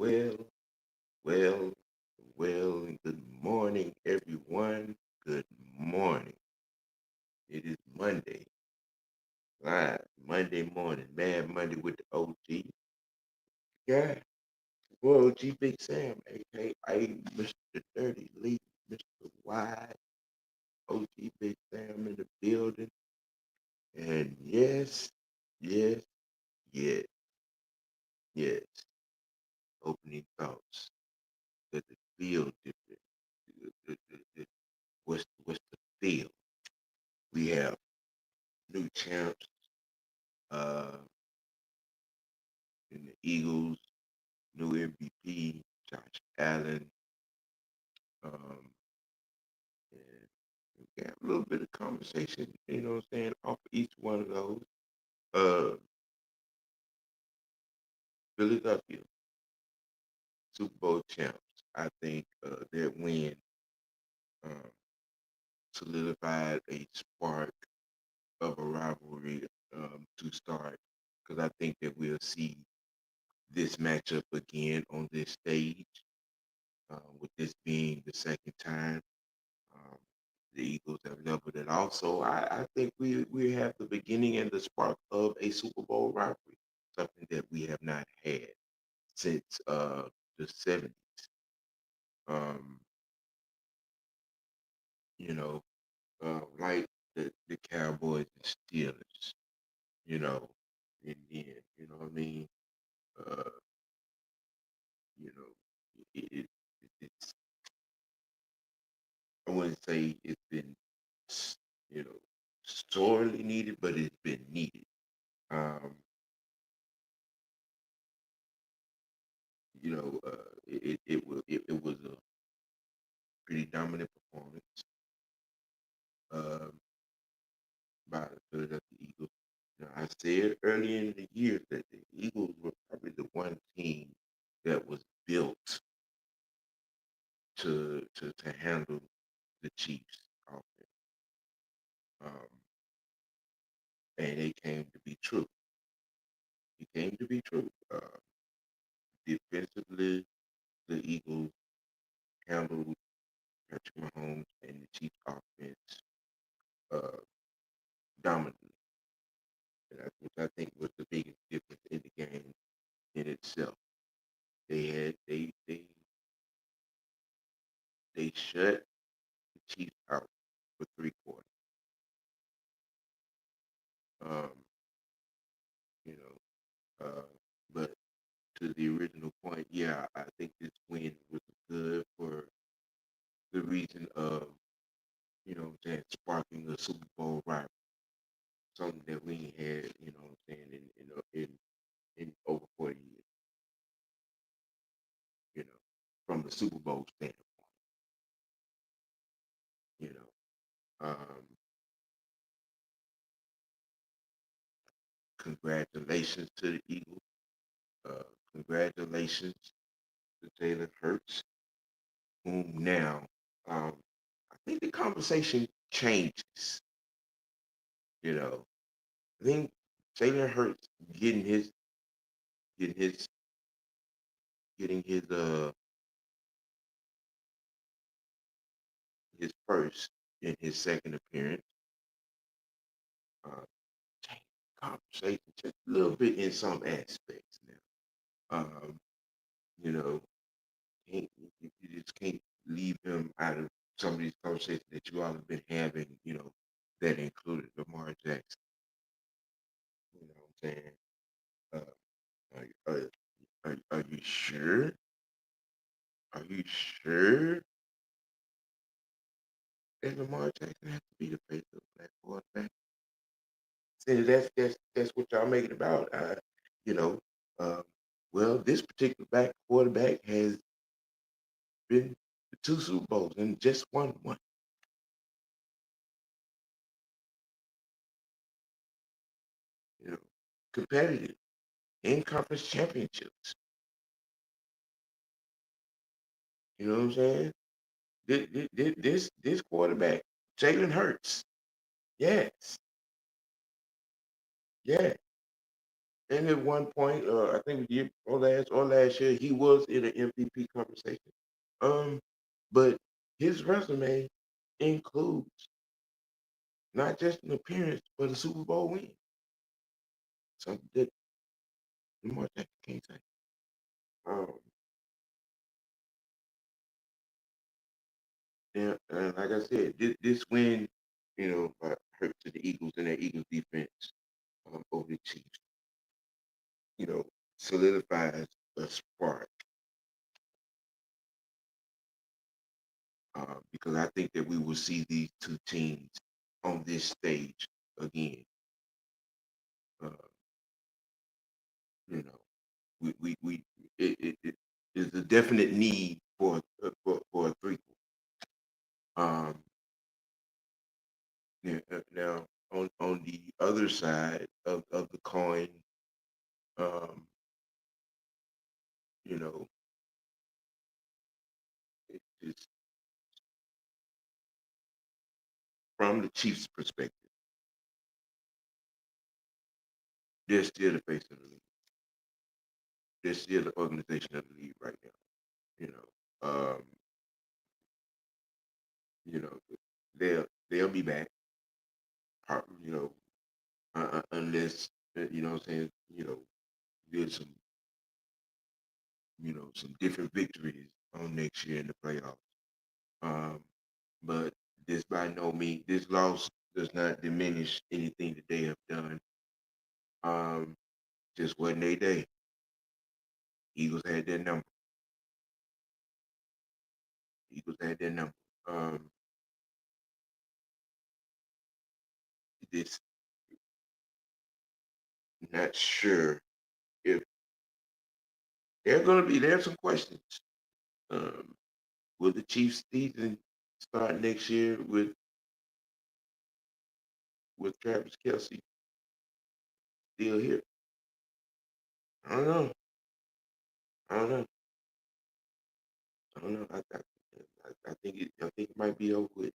well, well, and good morning, everyone. Good morning. It is Monday, live Monday morning, Mad Monday with the OG. Yeah, well, OG Big Sam, aka Mr. Dirty Lee, Mr. Wide, OG Big Sam in the building. And yes, yes, yes, opening thoughts. Does it feel different? What's the feel? We have new champs uh, in the Eagles, new MVP, Josh Allen, um, and we got a little bit of conversation, what I'm saying, off of each one of those. Uh, Philadelphia, Super Bowl champs. I think their win um, solidified a spark of a rivalry to start because I think that we'll see this matchup again on this stage, with this being the second time. Um, the Eagles have leveled it off. So I think we have the beginning and the spark of a Super Bowl rivalry, something that we have not had since the 70s. Um, you know, like the Cowboys and Steelers, you know, and then, you know what I mean? Uh, you know, it's, I wouldn't say it's been, you know, sorely needed, but it's been needed. Um, it was a pretty dominant performance um, by the Philadelphia Eagles. Now, I said earlier in the year that the Eagles were probably the one team that was built to handle the Chiefs offense, um, and it came to be true. It came to be true. Defensively, the Eagles handled Patrick Mahomes and the Chiefs offense uh, dominantly. Which I think was the biggest difference in the game in itself. They had they shut the Chiefs out for 3 quarters. Um, you but to the original point, yeah, I think this win was good for the reason of, what I'm saying, sparking the Super Bowl rivalry, something that we ain't had, what I'm saying, in over 40 years, you know, from the Super Bowl standpoint, you know. Congratulations to the Eagles. Uh, Congratulations to Taylor Hurts, whom now um, I think the conversation changes. You know, I think Taylor Hurts getting his getting his getting his first in his second appearance. Uh, Change the conversation just a little bit in some aspects now. You know, you just can't leave him out of some of these conversations that you all have been having, that included Lamar Jackson. You know what I'm saying? Are you sure? Are you sure that Lamar Jackson has to be the face of the black quarterback? See, that's what y'all making about. You know, uh, well, this particular black quarterback has been to 2 Super Bowls and just won one. You know, competitive in conference championships. You know what I'm saying? This quarterback, Jalen Hurts. Yes, yeah. And at one point, I think last year, he was in an MVP conversation. Um, but his resume includes not just an appearance, but a Super Bowl win. Something that Lamar Jackson can't say. Um, and like I said, this win, hurt to the Eagles and their Eagles defense over the Chiefs. You know, solidifies a spark because I think that we will see these two teams on this stage again. Uh, you know, we it is a definite need for a threequel. Um, yeah, now on the other side of the coin, um, you know, it's from the Chiefs' perspective, they're still the face of the league. They're still the organization of the league right now. You know, you know, they'll be back. You know, unless you know what I'm saying. There's some different victories on next year in the playoffs. Um, but this loss does not diminish anything that they have done. Um, just wasn't their day. Eagles had their number. Eagles had their number. Um, this not sure if there's some questions. Um, will the Chiefs season start next year with Travis Kelsey still here? I don't know. I don't know. I don't know. I think it might be over with.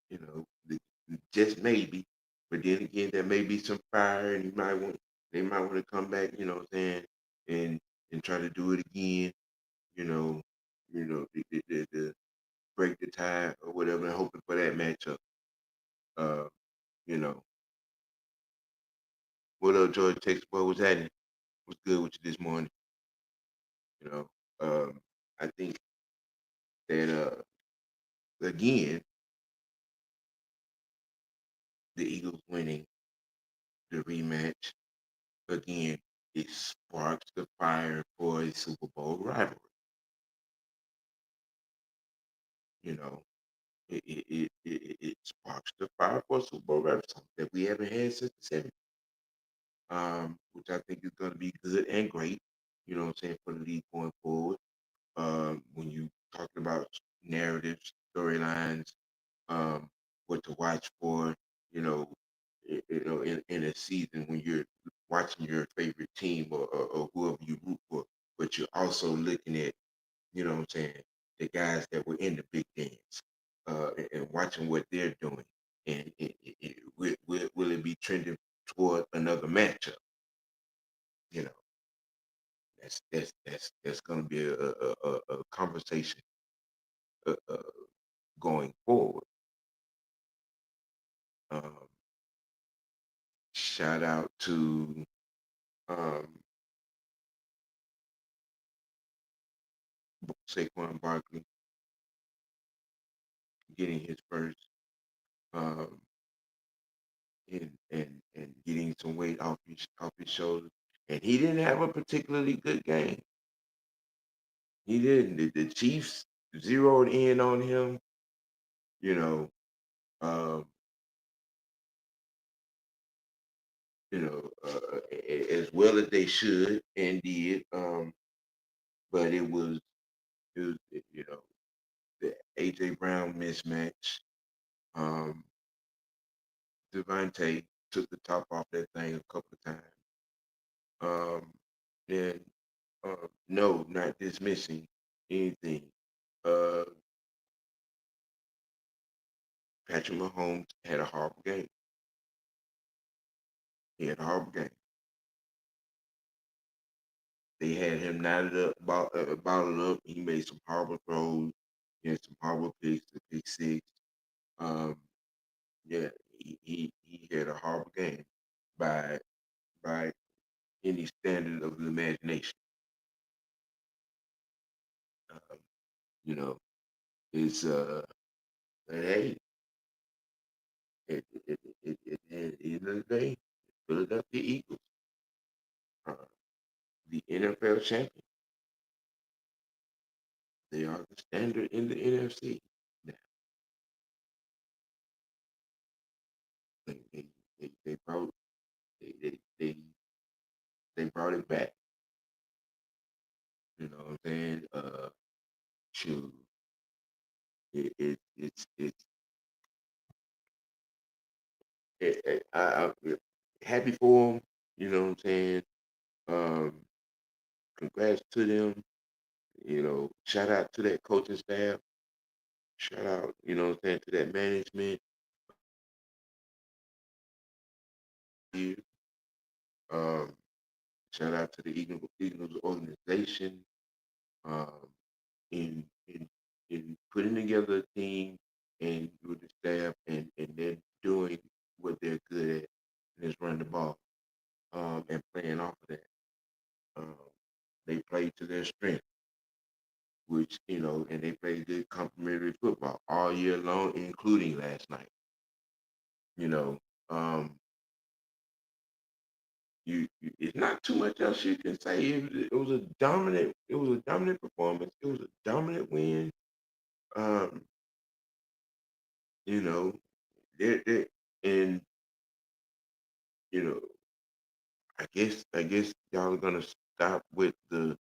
You know, just maybe. But then again, there may be some fire, and they might want to come back. You know what I'm saying, and try to do it again. You know, the break the tie or whatever, and hoping for that matchup. Uh, you know, what up, George Texas boy? What's happening? What's good with you this morning? You know, I think that again, the Eagles winning the rematch again, it sparks the fire for a Super Bowl rivalry. You know, it sparks the fire for a Super Bowl rivalry, something that we haven't had since the '70s. Which I think is going to be good and great. You know what I'm saying, for the league going forward. When you talking about narratives, storylines, um, what to watch for, you know, in a season when you're watching your favorite team or whoever you root for, but you're also looking at, you know what I'm saying, the guys that were in the big dance, and watching what they're doing, and will it be trending toward another matchup? You know, that's going to be a conversation going forward. Um, Shout out to um, Saquon Barkley getting his first, um, and getting some weight off his shoulders. And he didn't have a particularly good game. He didn't. The Chiefs zeroed in on him, you know, um, as well as they should and did. But it was the AJ Brown mismatch. Um, Devontae took the top off that thing a couple of times. Um, and no, not dismissing anything. Uh, Patrick Mahomes had a horrible game. He had a horrible game. They had him knotted up, bottled up. He made some horrible throws. He had some horrible picks, the pick six. Um, yeah, he had a horrible game by by any standard of the imagination. Um, you know, it's but hey, at the end of the day, Philadelphia Eagles, uh, the NFL champion, they are the standard in the NFC. Now, they they they brought they, they they they brought it back. You know what I'm saying? Shoot, it's I happy for them. You know what I'm saying? Um, congrats to them. Shout out to that coaching staff. Shout out, what I'm saying, to that management. Here. Um, shout out to the Eagles organization. Um, in in putting together a team and with the staff and they're doing what they're good at, and is running the ball. And playing off of that. Um, they play to their strength, which and they play good complementary football all year long, including last night. You know, um, it's not too much else you can say. It was a dominant performance. It was a dominant win. Um, you know, they and you know, I guess y'all are gonna stop with the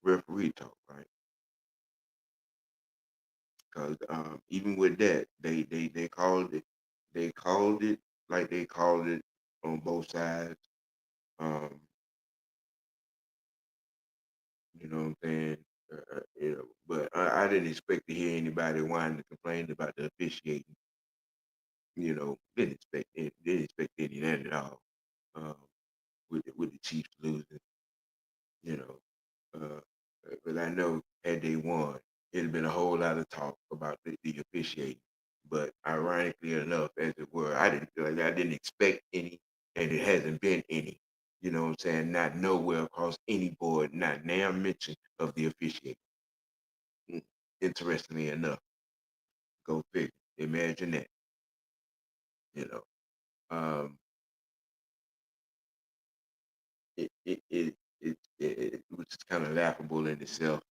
referee talk, right? Because even with that, they called it like they called it on both sides. Um, you know what I'm saying? But I didn't expect to hear anybody whining and complaining about the officiating. Didn't expect any of that at all. Um, with the Chiefs losing, you know. But I know had they won, it'd have been a whole lot of talk about the officiating. But ironically enough, as it were, I didn't expect any, and it hasn't been any. You know what I'm saying? Not nowhere across any board, not now mention of the officiating. Mm, Interestingly enough, go figure. Imagine that. You know, um, which is kind of laughable in itself.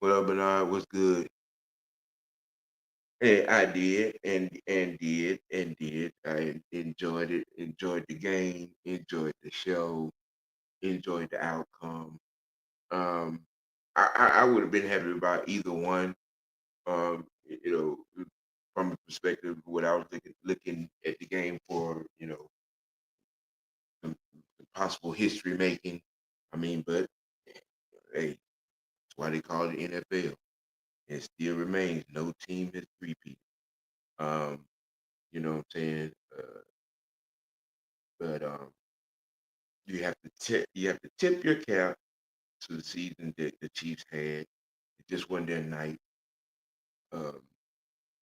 Well, Bernard was good. And I did, and did. I enjoyed it. Enjoyed the game. Enjoyed the show. Enjoyed the outcome. Um, I would have been happy about either one. From the perspective of what I was looking at the game for, some possible history making. I mean, but hey, that's why they call it NFL. It still remains no team has three-peated. Um, you know what I'm saying? But you have to tip your cap to the season that the Chiefs had. It just wasn't their night. Um,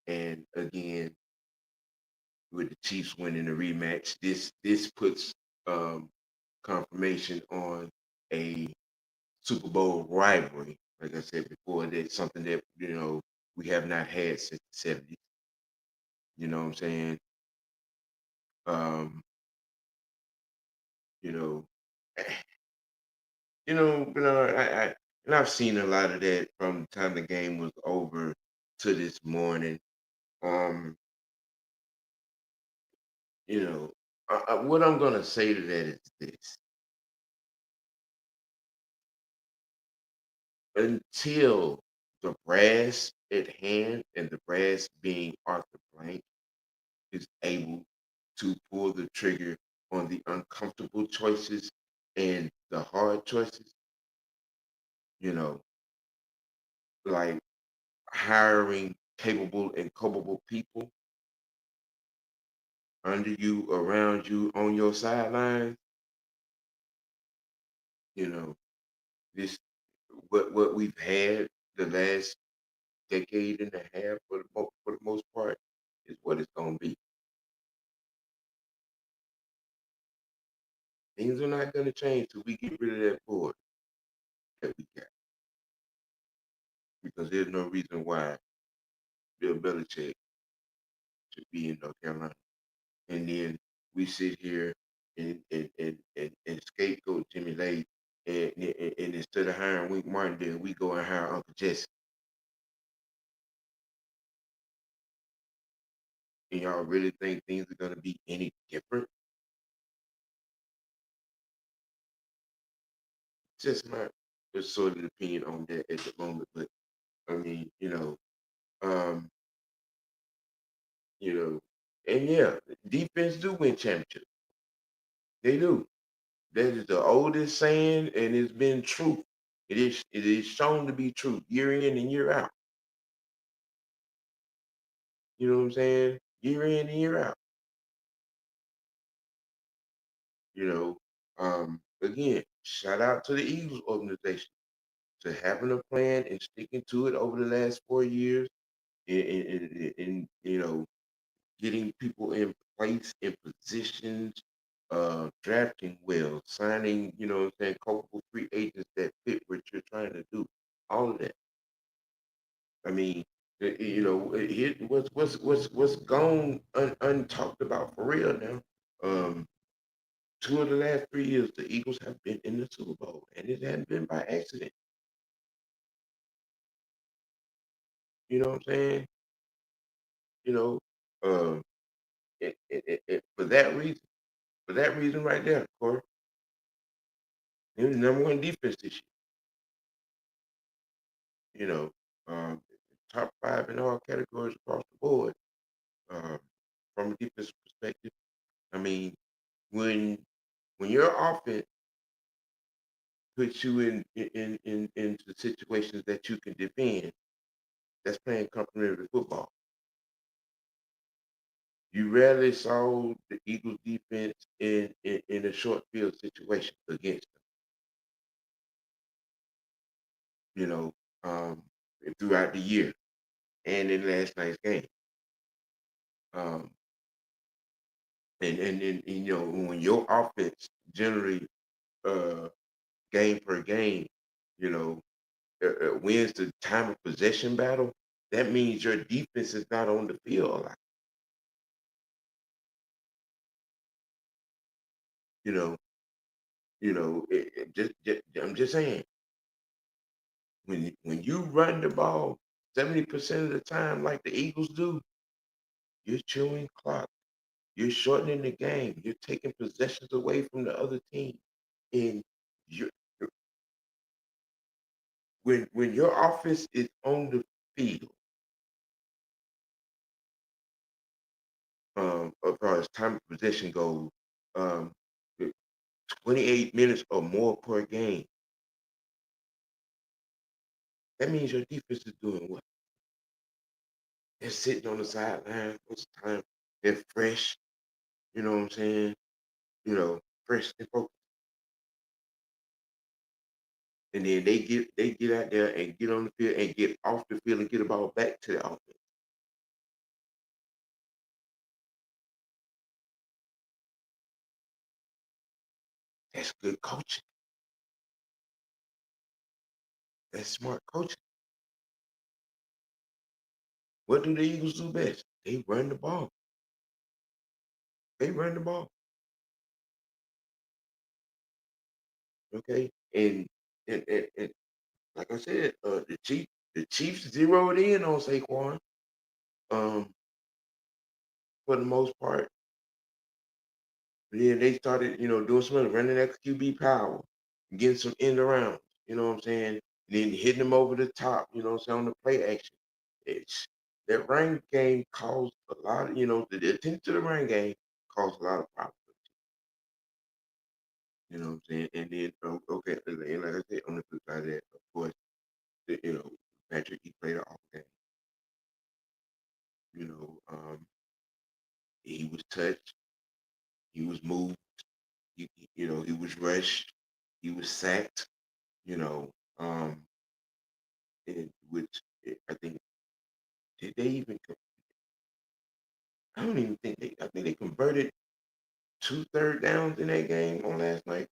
and again, with the Chiefs winning the rematch, this puts um, confirmation on a Super Bowl rivalry. Like I said before, that's something that we have not had since the '70s. You know what I'm saying? Um, you know, but and I've seen a lot of that from the time the game was over to this morning. Um, what I'm gonna say to that is this: until the brass at hand, and the brass being Arthur Blank, is able to pull the trigger on the uncomfortable choices and the hard choices, you know, like hiring capable and culpable people under you, around you, on your sidelines, You know, this what we've had the last decade and a half for the most part is what it's gonna be. Things are not gonna change till we get rid of that board that we got. Because there's no reason why Bill Belichick should be in North Carolina. And then we sit here and scapegoat Jimmy Lake, and instead of hiring Wink Martindale, we go and hire Uncle Jesse. And y'all really think things are gonna be any different? Just my sort of opinion on that at the moment. But I mean, um, you know, and yeah, defense do win championships. They do. That is the oldest saying, and it's been true. It is shown to be true year in and year out. You know what I'm saying? Year in and year out. You know, again, shout out to the Eagles organization to having a plan and sticking to it over the last 4 years, and getting people in place in positions, drafting well, signing, what I'm saying, culpable free agents that fit what you're trying to do. All of that. I mean, what's gone untalked about for real now. Um, 2 of the last 3 years, the Eagles have been in the Super Bowl, and it hasn't been by accident. You know what I'm saying? You know, um, for that reason right there, Corey, he was the number one defense this year. You know, um, top five in all categories across the board. Um, from a defensive perspective, I mean, when when your offense puts you into situations that you can defend, that's playing complementary football. You rarely saw the Eagles defense in a short field situation against them, you know, um, throughout the year and in last night's game. Um, and when your offense generally uh, game per game, you know, wins the time of possession battle, that means your defense is not on the field a lot. You know, I'm just saying, when you run the ball 70% of the time like the Eagles do, you're chewing clock. You're shortening the game. You're taking possessions away from the other team. And you when your offense is on the field, as far as time of possession goes, um, 28 minutes or more per game, that means your defense is doing what? They're sitting on the sideline most of the time. They're fresh. You know what I'm saying? Fresh and focused. And then they get out there and get on the field and get off the field and get the ball back to the offense. That's good coaching. That's smart coaching. What do the Eagles do best? They run the ball. They run the ball. Okay. And like I said, the Chiefs zeroed in on Saquon, um, for the most part. Then they started, doing some of the running XQB power, getting some end around, you know what I'm saying? And then hitting them over the top, you know what I'm saying, on the play action. It's that run game caused a lot of, the attention to the run game caused a lot of problems. You know what I'm saying? And then, okay, and like I said, on the flip side of that, of course, Patrick, he played an awful game. He was touched, he was moved, he was rushed. He was sacked, you know, which I think did they even? I don't even think they. I think they converted 2 third downs in that game on last night.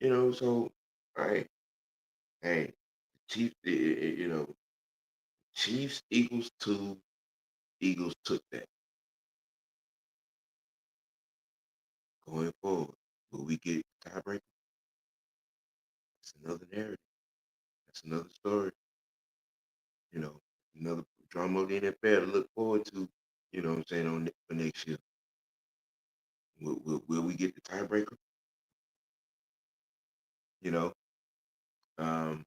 So I hey, Chiefs. Chiefs Eagles 2. Eagles took that. Going forward, will we get tiebreaker? That's another narrative. That's another story. Another drama of the NFL to look forward to. You know what I'm saying for next year. Will we get the tiebreaker? You know, um,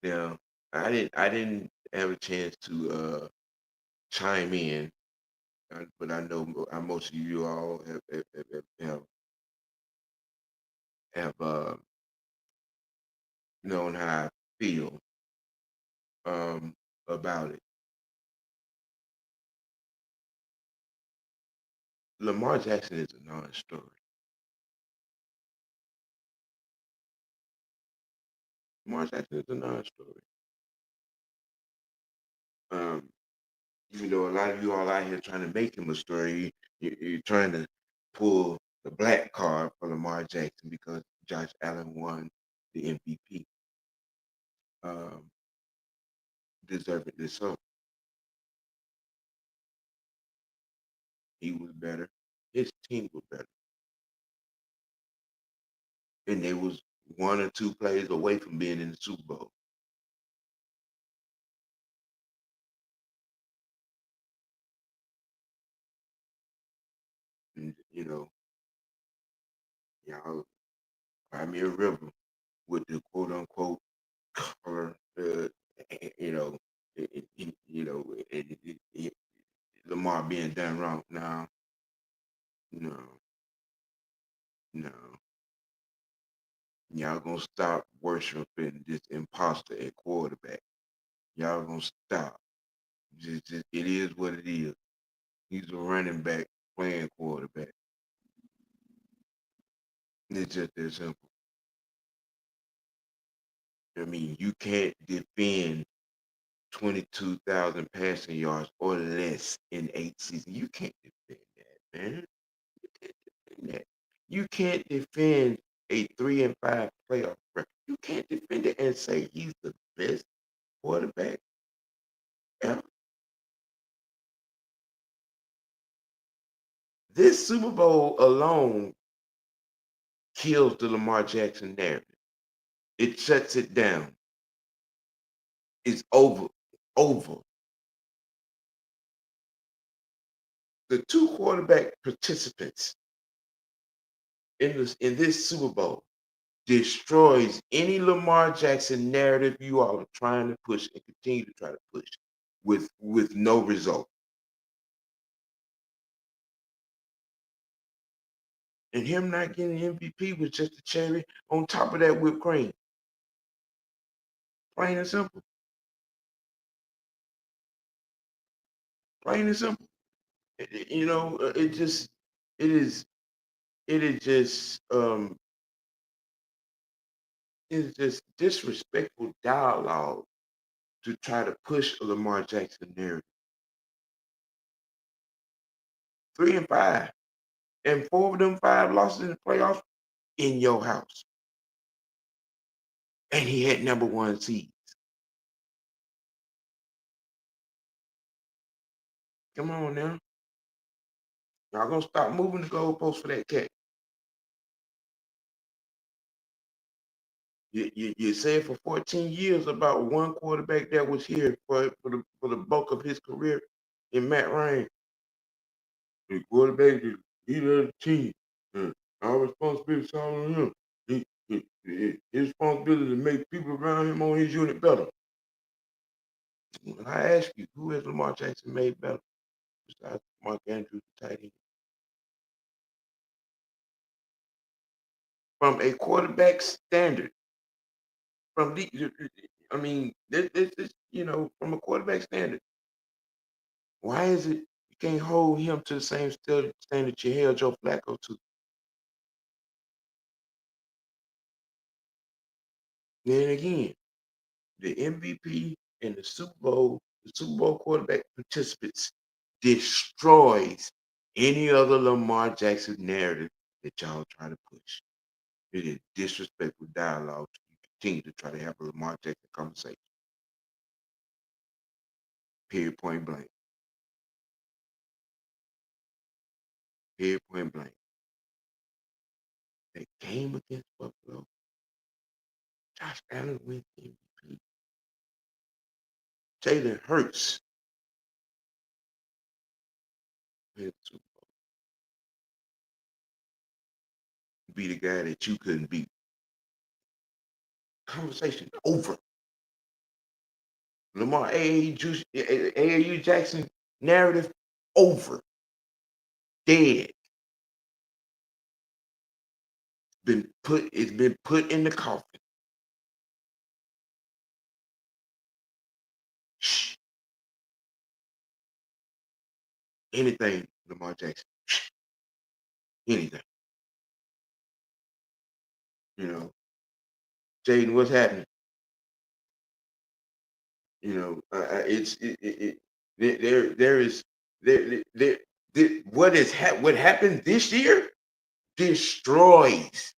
now I didn't have a chance to chime in, but I know most of you all have known how I feel about it. Lamar Jackson is a non-story. Lamar Jackson is a non-story. Um, a lot of you all out here trying to make him a story. You're trying to pull the black card for Lamar Jackson because Josh Allen won the MVP. Um, Deservedly so. He was better. His team was better. And they was 1 or 2 plays away from being in the Super Bowl. And, y'all cry me a river with the quote unquote color, you know, Lamar being done wrong. No, no, no. Y'all gonna stop worshiping this imposter at quarterback. Y'all gonna stop. It is what it is. He's a running back playing quarterback. It's just that simple. I mean, you can't defend 22,000 passing yards or less in 8 seasons. You can't defend that, man. You can't defend that. You can't defend a 3-5 playoff record. You can't defend it and say he's the best quarterback ever. This Super Bowl alone kills the Lamar Jackson narrative. It shuts it down. It's over. Over. The 2 quarterback participants in this Super Bowl destroys any Lamar Jackson narrative you all are trying to push and continue to try to push with no result. And him not getting the MVP was just a cherry on top of that whipped cream. Plain and simple. Plain and simple. It is it is just it's just disrespectful dialogue to try to push a Lamar Jackson narrative. 3-5. And 4 of them 5 losses in the playoffs in your house. And he had number 1 seeds. Come on now. Y'all gonna stop moving the goalposts for that cat. You said for 14 years about one quarterback that was here for the bulk of his career in Matt Ryan. The quarterback is leader of the team. Our responsibility is all on him. His responsibility to make people around him on his unit better. When I ask you, who has Lamar Jackson made better besides Mark Andrews, the tight end? From a quarterback standard, from the, I mean, this from a quarterback standard, why is it can't hold him to the same standard you held Joe Flacco to. Then again, the MVP and the Super Bowl quarterback participants destroys any other Lamar Jackson narrative that y'all try to push. It is disrespectful dialogue to continue to try to have a Lamar Jackson conversation. Period, point blank. Period, point blank. That game against Buffalo, Josh Allen wins MVP. Jalen Hurts wins the Super Bowl. Be the guy that you couldn't beat. Conversation over. Lamar AAU Jackson narrative over. Dead. It's been put in the coffin. Shh. Anything, Lamar Jackson. Shh. Anything. You know, Jaden, what's happening? You know, it's there is what happened this year destroys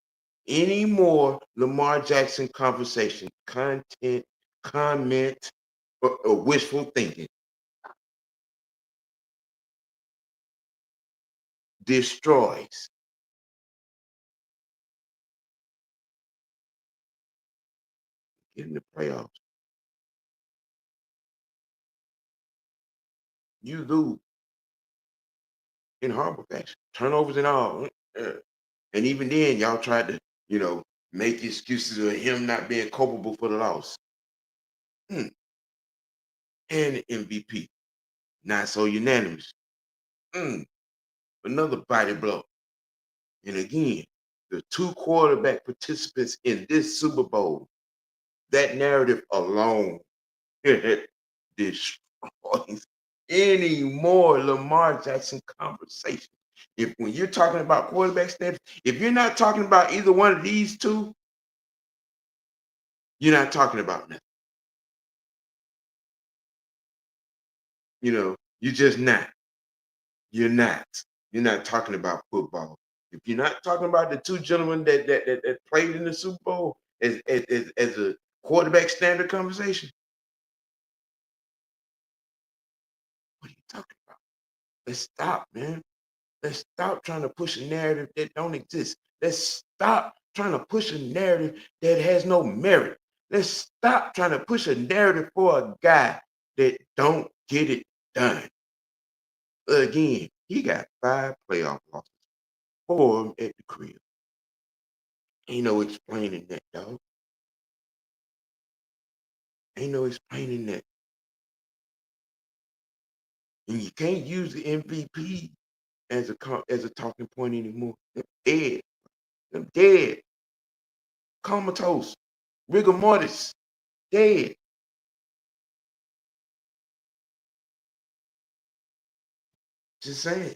any more Lamar Jackson conversation, content, comment, or wishful thinking. Destroys. Get in the playoffs. You lose in horrible fashion. Turnovers and all. And even then, y'all tried to, make excuses of him not being culpable for the loss. And MVP. Not so unanimous. Another body blow. And again, the two quarterback participants in this Super Bowl, that narrative alone destroys any more Lamar Jackson conversation. If when you're talking about quarterback stats, if you're not talking about either one of these two, you're not talking about nothing. You're just not. You're not. You're not talking about football. If you're not talking about the two gentlemen that played in the Super Bowl as a quarterback standard conversation, what are you talking about? Let's stop, man. Let's stop trying to push a narrative that don't exist. Let's stop trying to push a narrative that has no merit. Let's stop trying to push a narrative for a guy that don't get it done. Again, he got 5 playoff losses, 4 of them at the crib. Ain't no explaining that, dog. Ain't no explaining that. And you can't use the MVP as a talking point anymore. They're dead. They're dead. Comatose. Rigor mortis. Dead. Just saying.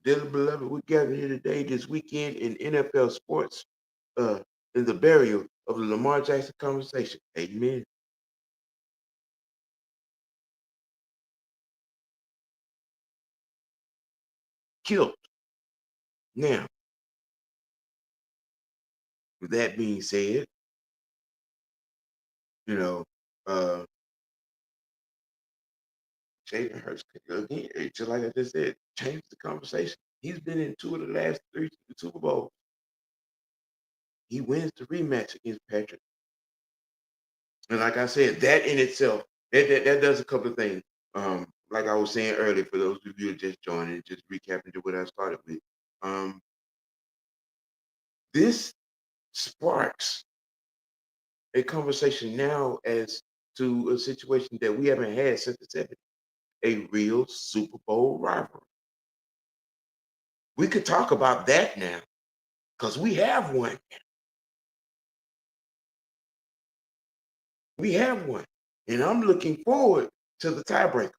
Dearly beloved, we gather here today, this weekend in NFL sports, in the burial of the Lamar Jackson conversation. Amen. Killed. Now, with that being said, you know, uh, Jalen Hurts, again, just like I just said, changed the conversation. He's been in 2 of the last 3 Super Bowls. He wins the rematch against Patrick. And like I said, that in itself, that does a couple of things. Like I was saying earlier, for those of you who just joining, just recapping to what I started with. This sparks a conversation now as to a situation that we haven't had since the 70s, a real Super Bowl rivalry. We could talk about that now because we have one. We have one. And I'm looking forward to the tiebreaker.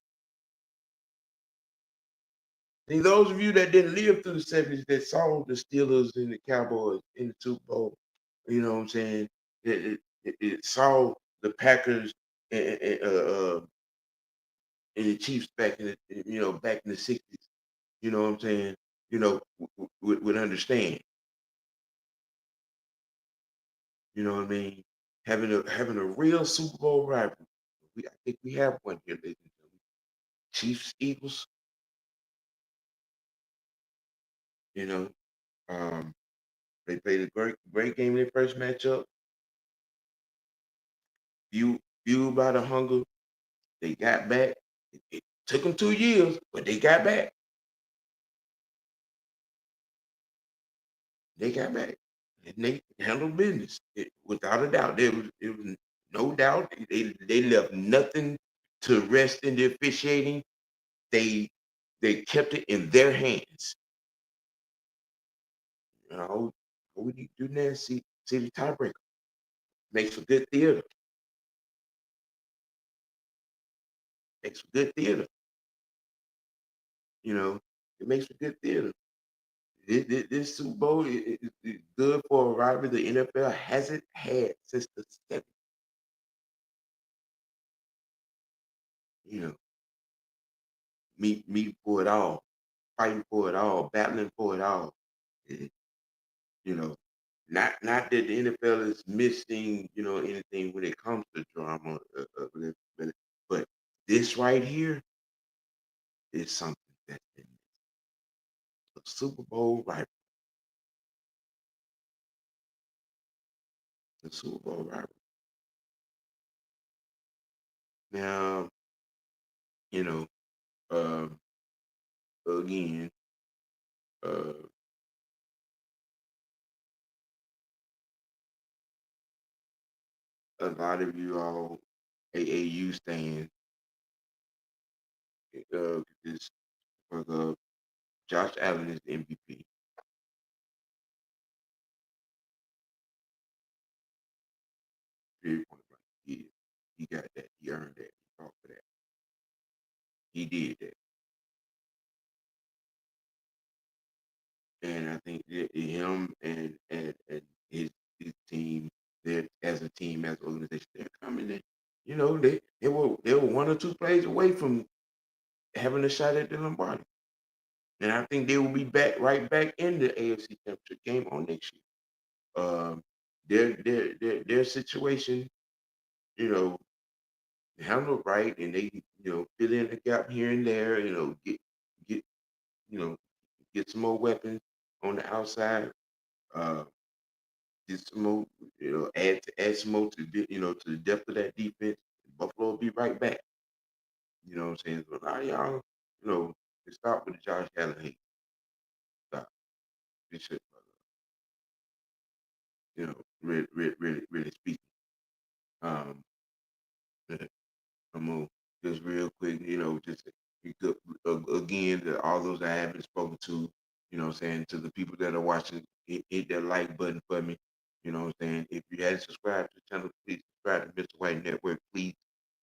See, those of you that didn't live through the 70s that saw the Steelers and the Cowboys in the Super Bowl, you know what I'm saying? It saw the Packers and the Chiefs back in back in the 60s. You know what I'm saying? Would understand. You know what I mean? Having a real Super Bowl rivalry. I think we have one here, ladies and gentlemen. Chiefs, Eagles. You know, um, they played a great game in their first matchup. Fueled by the hunger, they got back. It took them 2 years, but they got back. They got back, and they handled business without a doubt. It was no doubt. They left nothing to rest in the officiating. They they kept it in their hands. You know, what would you do next? See the tiebreaker makes for good theater. Makes for good theater. You know, it makes for good theater. This Super Bowl is good for a rivalry the NFL hasn't had since the 70s. You know, meet for it all, fighting for it all, battling for it all. Eh, You know, not that the NFL is missing, anything when it comes to drama, but this right here is something that's been the Super Bowl rivalry. The Super Bowl rivalry. Now, you know, um, again, uh, a lot of you all AAU stands, this Josh Allen is MVP. Period, point blank. He got that. He earned that. He fought for that. He did that. And I think that him and his team, as a team, as an organization, they're coming in. They were 1 or 2 plays away from having a shot at the Lombardi. And I think they will be right back in the AFC Championship game on next year. Um, their situation, you know, handled right, and they fill in the gap here and there. Get you know get some more weapons on the outside. Uh, get some more, add some more to the depth of that defense. Buffalo will be right back. You know what I'm saying? So a lot of y'all, can stop with the Josh Allen hate. Stop. This shit, really speaking. Um, I'm gonna just real quick, just again, all those I haven't spoken to, what I'm saying, to the people that are watching, hit that like button for me. You know what I'm saying? If you hadn't subscribed to the channel, please subscribe to Mr. White Network, please.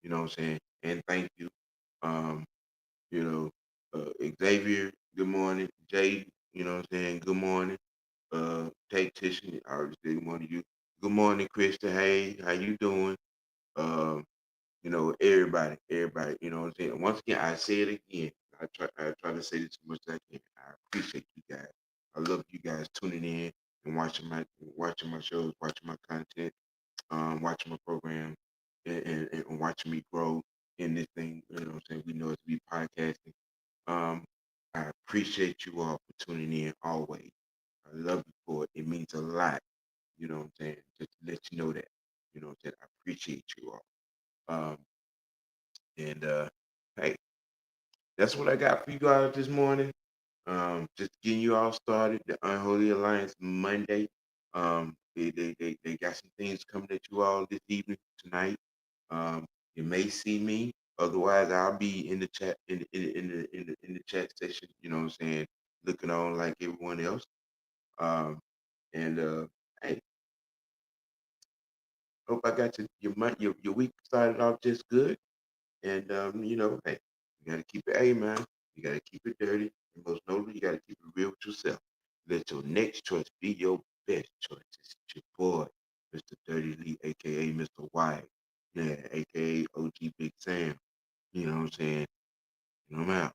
You know what I'm saying? And thank you. Um, you know, Xavier, good morning. Jay, you know what I'm saying? Good morning. Tactician, I already said good morning to you. Good morning, Krista. Hey, how you doing? Um, everybody, you know what I'm saying? Once again, I say it again. I try to say this as much as I can. I appreciate you guys. I love you guys tuning in and watching my shows, watching my content, watching my program, and watching me grow in this thing. You know what I'm saying? We know it's be podcasting. Um, I appreciate you all for tuning in always. I love you for it. It means a lot. You know what I'm saying? Just to let you know that. You know what I'm saying? I appreciate you all. Um, and hey, that's what I got for you guys this morning. Just getting you all started. The Unholy Alliance Monday. They got some things coming at you all this evening tonight. You may see me. Otherwise, I'll be in the chat in the chat session. You know what I'm saying? Looking on like everyone else. Um, and hey, hope I got your week started off just good. And hey, you gotta keep it, hey man, you gotta keep it dirty. And most notably, you got to keep it real with yourself. Let your next choice be your best choice. It's your boy, Mr. Dirty Lee, aka Mr. White, yeah, aka OG Big Sam. You know what I'm saying? And I'm out.